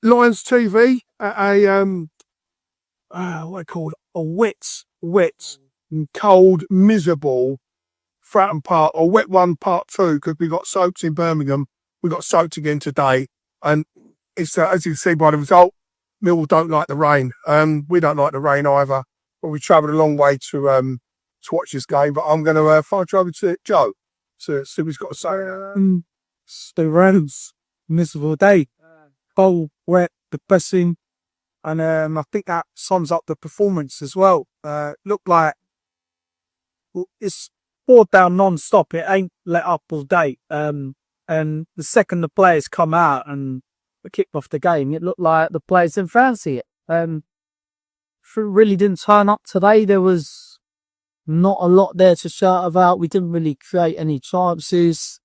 Lions TV at what they called a wet, and cold, miserable Fratton Park, or wet one part 2, because we got soaked in Birmingham. We got soaked again today, and it's as you can see by the result, Millwall don't like the rain. We don't like the rain either. But we travelled a long way to watch this game. But I'm going to fire over to Joe to see what he's got to say. The Rams, miserable day. Cold, wet, depressing, and I think that sums up the performance as well. Looked like it's poured down non-stop. It ain't let up all day. And the second the players come out and kicked off the game, it looked like the players didn't fancy it. Really didn't turn up today. There was not a lot there to shout about. We didn't really create any chances.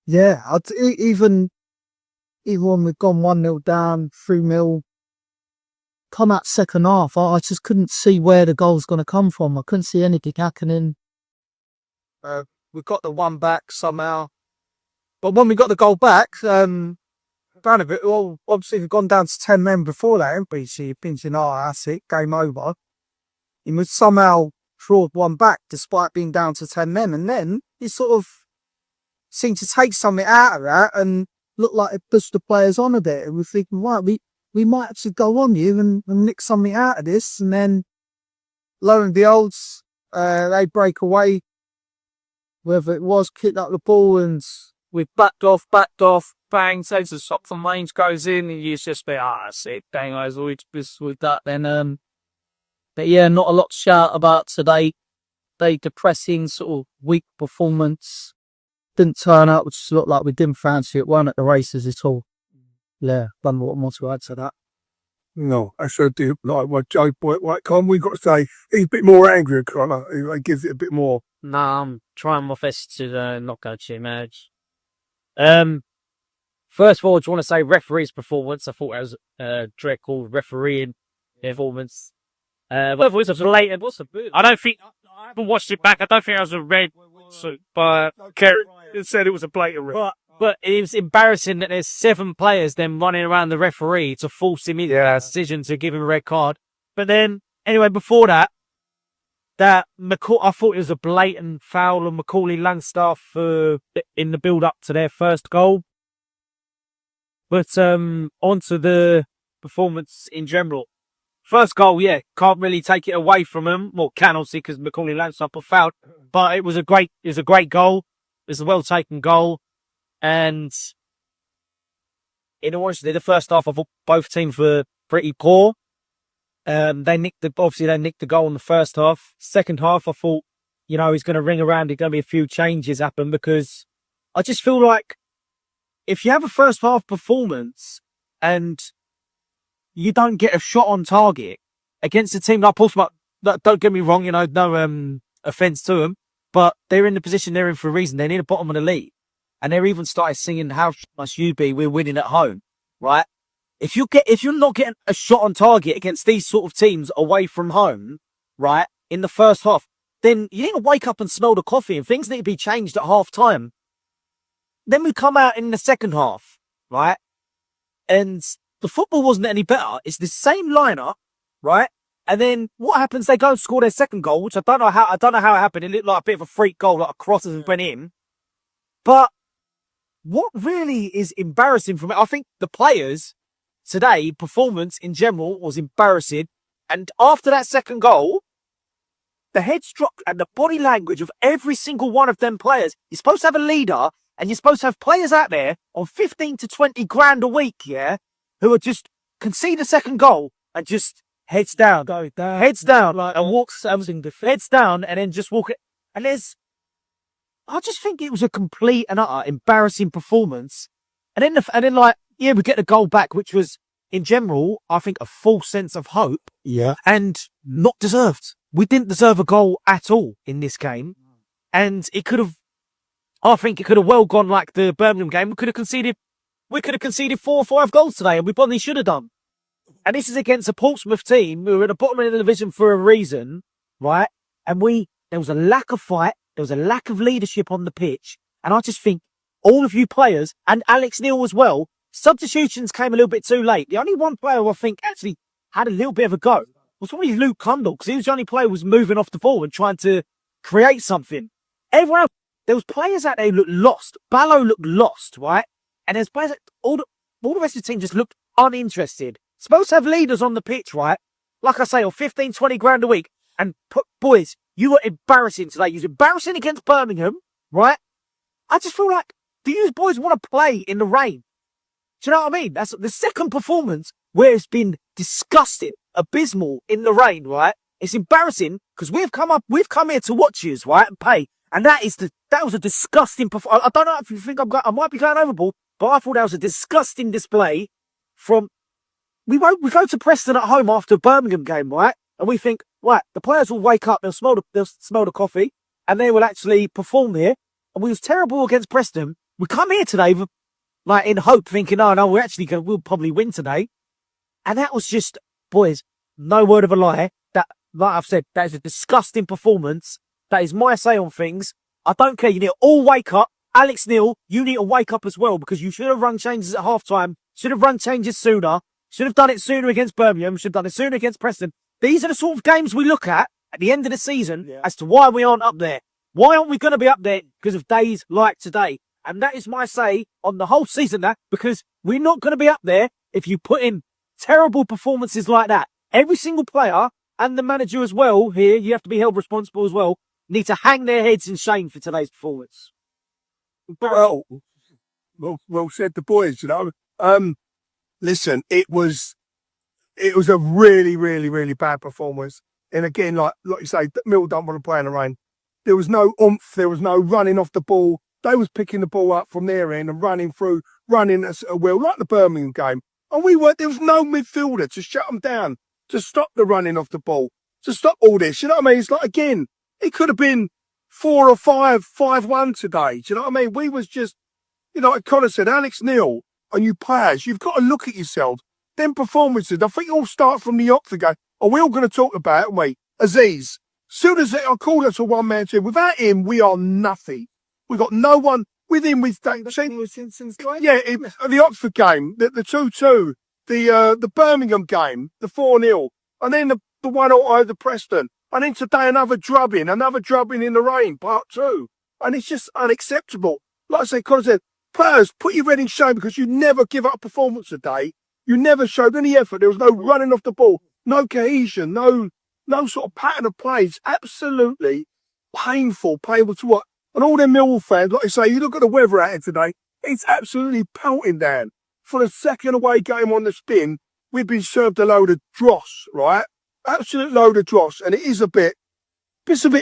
Yeah, even when we've gone 1-0 down, 3-0, come out second half, I just couldn't see where the goal's going to come from. I couldn't see anything happening. We got the one back somehow. But when we got the goal back, found a bit, well, obviously we've gone down to 10 men before that, haven't we? So you're thinking, oh, that's it, game over. And we somehow clawed one back despite being down to 10 men. And then it sort of seemed to take something out of that and looked like it pushed the players on a bit. And we're thinking, right, we might actually go on you and nick something out of this. And then, lo and behold, they break away. Whether it was, kicked up the ball and we backed off, bang, saves the shot from range, goes in, and you just be, that's it, dang, I was always with that then. But yeah, not a lot to shout about today. They depressing, sort of weak performance. Didn't turn up, which looked like we didn't fancy it. Weren't at the races at all. Yeah, don't know what more to add to that. No, I sure do. Like what Joe Whitecomb, we got to say, he's a bit more angry, Connor. He gives it a bit more. Nah, I'm trying my best to not go too mad. First of all, I just want to say referee's performance. I thought it was dreadful refereeing performance. Whether it was related, what's the boot? I haven't watched it back. I don't think it was a red suit, but Kerry said it was a blatant red. But it was embarrassing that there's 7 players then running around the referee to force him into that decision to give him a red card. But then, anyway, before that I thought it was a blatant foul on Macaulay Langstaff in the build-up to their first goal. But onto the performance in general. First goal, yeah, can't really take it away from him. Well, can obviously because Macaulay Langstaff was fouled. But it was a great goal. It was a well-taken goal. And in all honesty, the first half, I thought both teams were pretty poor. They nicked the goal in the first half. Second half, I thought, he's going to ring around. There's going to be a few changes happen because I just feel like if you have a first half performance and you don't get a shot on target against a team like Portsmouth, don't get me wrong, no offence to them, but they're in the position they're in for a reason. They're near the bottom of the league. And they're even started singing "How Must You Be? We're winning at home," right? If you're not getting a shot on target against these sort of teams away from home, right, in the first half, then you need to wake up and smell the coffee, and things need to be changed at half time. Then we come out in the second half, right, and the football wasn't any better. It's the same lineup, right? And then what happens? They go and score their second goal, which I don't know how it happened. It looked like a bit of a freak goal, like a cross and went in, but what really is embarrassing from it, I think the players today, performance in general was embarrassing. And after that second goal, the heads dropped and the body language of every single one of them players. You're supposed to have a leader and you're supposed to have players out there on 15 to 20 grand a week, yeah, who are just concede a second goal and just heads down, heads down, like, and walks, heads down and then just walk it. And I just think it was a complete and utter embarrassing performance. And then we get the goal back, which was, in general, I think a false sense of hope. Yeah. And not deserved. We didn't deserve a goal at all in this game. And I think it could have well gone like the Birmingham game. We could have conceded 4 or 5 goals today, and we probably should have done. And this is against a Portsmouth team who are at the bottom of the division for a reason, right? And there was a lack of fight. There was a lack of leadership on the pitch. And I just think all of you players, and Alex Neil as well, substitutions came a little bit too late. The only one player who I think actually had a little bit of a go was probably Luke Cundall, because he was the only player who was moving off the ball and trying to create something. Everyone else, there was players out there who looked lost. Ballo looked lost, right? And there's players that all the rest of the team just looked uninterested. Supposed to have leaders on the pitch, right? Like I say, on 15, 20 grand a week. And boys, you were embarrassing today. You were embarrassing against Birmingham, right? I just feel like, do you boys want to play in the rain? Do you know what I mean? That's the second performance where it's been disgusting, abysmal in the rain, right? It's embarrassing because we've come here to watch you, right, and pay. And that was a disgusting performance. I don't know if you think I might be going overboard, but I thought that was a disgusting display from. We go to Preston at home after a Birmingham game, right? And we think, right, the players will wake up, they'll smell the coffee, and they will actually perform here. And we was terrible against Preston. We come here today, like in hope, thinking, oh no, we'll probably win today. And that was just, boys, no word of a lie. That, like I've said, that is a disgusting performance. That is my say on things. I don't care. You need to all wake up. Alex Neil, you need to wake up as well, because you should have run changes at half time. Should have run changes sooner. Should have done it sooner against Birmingham. Should have done it sooner against Preston. These are the sort of games we look at the end of the season as to why we aren't up there. Why aren't we going to be up there? Because of days like today. And that is my say on the whole season, because we're not going to be up there if you put in terrible performances like that. Every single player, and the manager as well here, you have to be held responsible as well, need to hang their heads in shame for today's performance. Well said, the boys, you know. Listen, it was a really, really, really bad performance. And again, like you say, Mill don't want to play in the rain. There was no oomph. There was no running off the ball. They was picking the ball up from their end and running at a will, like the Birmingham game. And there was no midfielder to shut them down, to stop the running off the ball, to stop all this. You know what I mean? It's like, again, it could have been 4 or 5-1 today. Do you know what I mean? We was just, you know, like Connor said, Alex Neil, and you players, you've got to look at yourselves. Them performances, I think all start from the Oxford game. Are we all going to talk about it, aren't we? Aziz. Soon as I call us a one-man team, without him, we are nothing. We got no one with him. The Oxford game, the 2-2, the Birmingham game, the 4-0, and then the 1-0 over Preston, and then today another drubbing in the rain, part 2, and it's just unacceptable. Like I said, Colin said, players, put your head in shame, because you never give up a performance today. You never showed any effort. There was no running off the ball, no cohesion, no sort of pattern of play. It's absolutely painful to watch. And all them Millwall fans, like I say, you look at the weather out here today, it's absolutely pelting down. For the second away game on the spin, we've been served a load of dross, right? Absolute load of dross. And it is a bit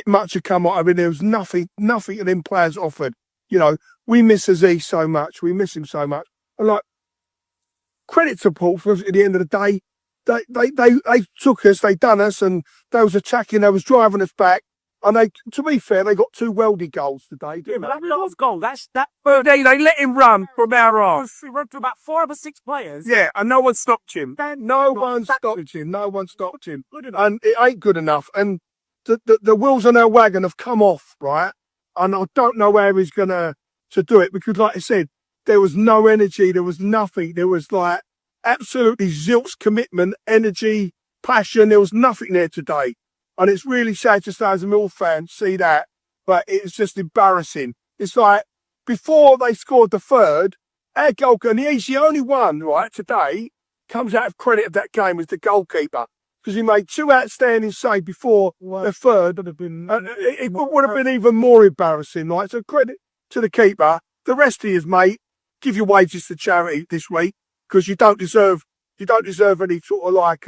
much to come out. I mean, there was nothing of them players offered. You know, we miss Aziz so much. We miss him so much. And like, credit to Portsmouth at the end of the day. They took us, they done us, and they was attacking, they was driving us back. And to be fair, they got 2 wealthy goals today. Yeah, but that last goal, that. They let him run from our arse. He run to about 5 or 6 players. Yeah, and no one stopped him. No one stopped him. And it ain't good enough. And the wheels on our wagon have come off, right? And I don't know how he's going to do it, because like I said, there was no energy, there was nothing. There was like absolutely zilch commitment, energy, passion. There was nothing there today. And it's really sad to say as a Mill fan, see that, but it's just embarrassing. It's like, before they scored the third, our goalkeeper, and he's the only one, right, today, comes out of credit of that game as the goalkeeper, because he made 2 outstanding saves before the third. It would have been even more embarrassing, right? So credit to the keeper. The rest of you, mate, give your wages to charity this week, because you don't deserve any sort of like,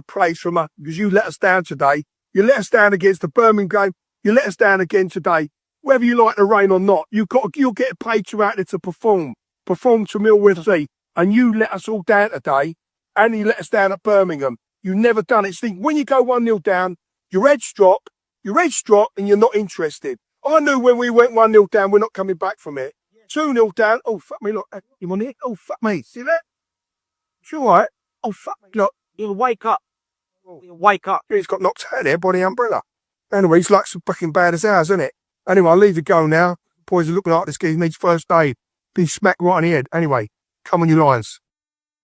praise from us, because you let us down today. You let us down against the Birmingham game. You let us down again today. Whether you like the rain or not, you'll get paid to out there to perform to Millwall FC. And you let us all down today, and you let us down at Birmingham. You've never done it. See, when you go 1-0 down, your heads drop, and you're not interested. I knew when we went 1-0 down, we're not coming back from it. 2-0 down. Oh, fuck me, look. You on here? Oh, fuck me. See that? It's all right. Oh, fuck me, look. You'll wake up. You'll wake up. He's got knocked out there by the umbrella. Anyway, he's like some fucking bad as ours, isn't it? Anyway, I'll leave you go now. boys are looking like this kid needs first aid. Been smacked right in the head. Anyway, come on, you Lions.